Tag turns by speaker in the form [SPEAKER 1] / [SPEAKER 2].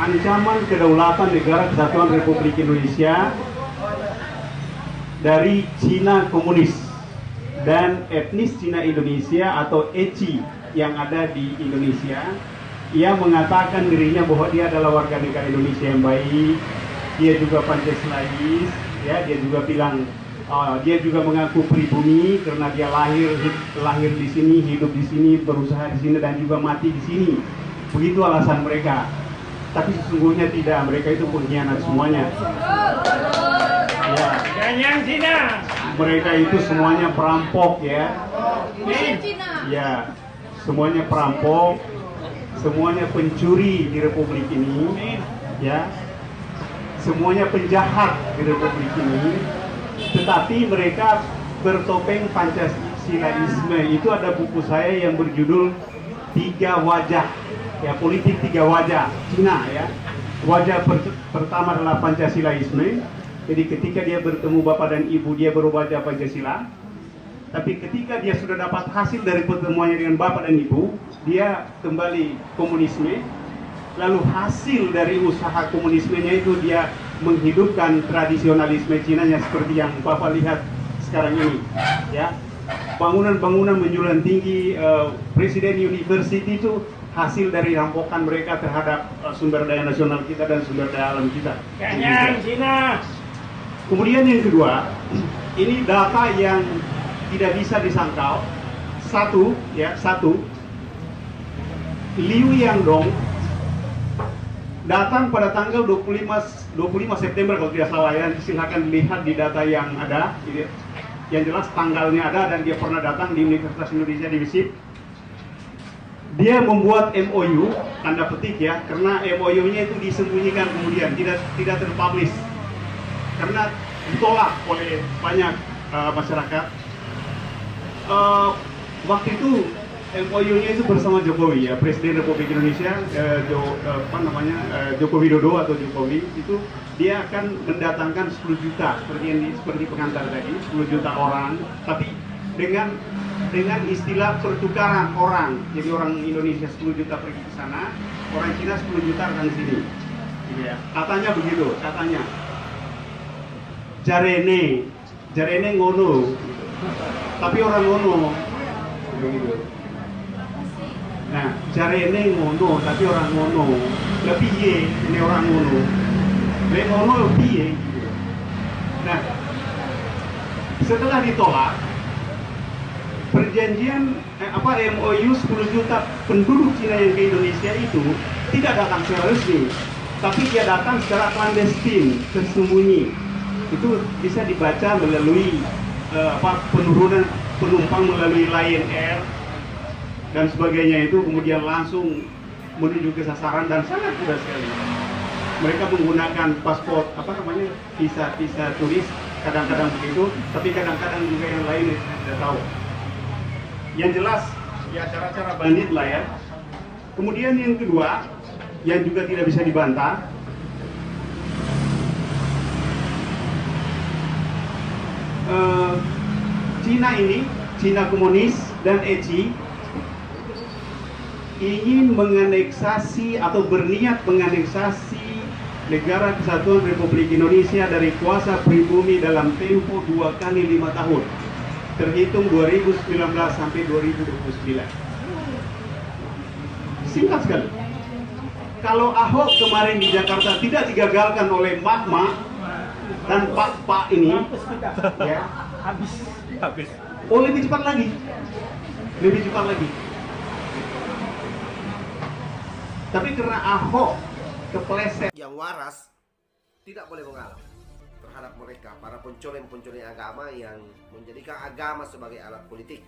[SPEAKER 1] ancaman kedaulatan negara kesatuan Republik Indonesia dari Cina komunis dan etnis Cina Indonesia atau ECI yang ada di Indonesia. Ia mengatakan dirinya bahwa dia adalah warga negara Indonesia yang baik, dia juga Pancasilais, ya, dia juga bilang dia juga mengaku pribumi karena dia lahir di sini, hidup di sini, berusaha di sini dan juga mati di sini. Begitu alasan mereka. Tapi sesungguhnya tidak, mereka itu pengkhianat semuanya. Ya. Mereka itu semuanya perampok ya. Ya, semuanya perampok, semuanya pencuri di Republik ini, ya. Semuanya penjahat di Republik ini. Tetapi mereka bertopeng Pancasilaisme. Itu ada buku saya yang berjudul Tiga Wajah, ya, politik tiga wajah Cina, ya. Wajah pertama adalah Pancasilaisme. Jadi ketika dia bertemu bapak dan ibu dia berwajah Pancasila. Tapi ketika dia sudah dapat hasil dari pertemuannya dengan bapak dan ibu, dia kembali komunisme. Lalu hasil dari usaha komunismenya itu dia menghidupkan tradisionalisme Cinanya seperti yang Bapak lihat sekarang ini, ya. Bangunan-bangunan menjulang tinggi, Presiden University itu hasil dari rampokan mereka terhadap sumber daya nasional kita dan sumber daya alam kita. Cina. Kemudian yang kedua, ini data yang tidak bisa disangkal. Satu, Liu Yangdong datang pada tanggal 25 September kalau tidak salah, ya. Silahkan lihat di data yang ada, yang jelas tanggalnya ada dan dia pernah datang di Universitas Indonesia di WISIP. Dia membuat MOU, tanda petik ya, karena MOU-nya itu disembunyikan kemudian, tidak terpublish karena ditolak oleh banyak masyarakat. Waktu itu MOU-nya itu bersama Jokowi, ya, Presiden Republik Indonesia, Joko Widodo atau Jokowi itu dia akan mendatangkan 10 juta seperti pengantar tadi, 10 juta orang, tapi dengan istilah pertukaran orang. Jadi orang Indonesia 10 juta pergi ke sana, orang Cina 10 juta datang ke sini. Ya. Katanya begitu, katanya. Jarene ngono. Tapi orang ngono. Begitu. Nah, jarene ngono, tapi orang ngono. Lah piye ini orang ngono? Lah ngono piye gitu. Nah, setelah ditolak perjanjian MOU 10 juta penduduk Cina yang ke Indonesia itu tidak datang secara resmi, tapi dia datang secara clandestin, tersembunyi. Itu bisa dibaca melalui penurunan penumpang melalui Lion Air dan sebagainya, itu kemudian langsung menuju ke sasaran dan sangat mudah sekali. Mereka menggunakan paspor visa turis, kadang-kadang begitu, tapi kadang-kadang juga yang lain saya tidak tahu. Yang jelas ya cara-cara bandit lah ya. Kemudian yang kedua yang juga tidak bisa dibantah, Cina komunis dan ECI ingin menganeksasi atau berniat menganeksasi negara kesatuan Republik Indonesia dari kuasa pribumi dalam tempo 2 kali 5 tahun. Terhitung 2019 sampai 2029. Singkat sekali. Kalau Ahok kemarin di Jakarta tidak digagalkan oleh Mak dan Pak ini, ya, habis. Oh, lebih cepat lagi. Tapi karena Ahok kepleset.
[SPEAKER 2] Yang waras tidak boleh mengalah terhadap mereka, para pencoleng-pencoleng agama yang menjadikan agama sebagai alat politik.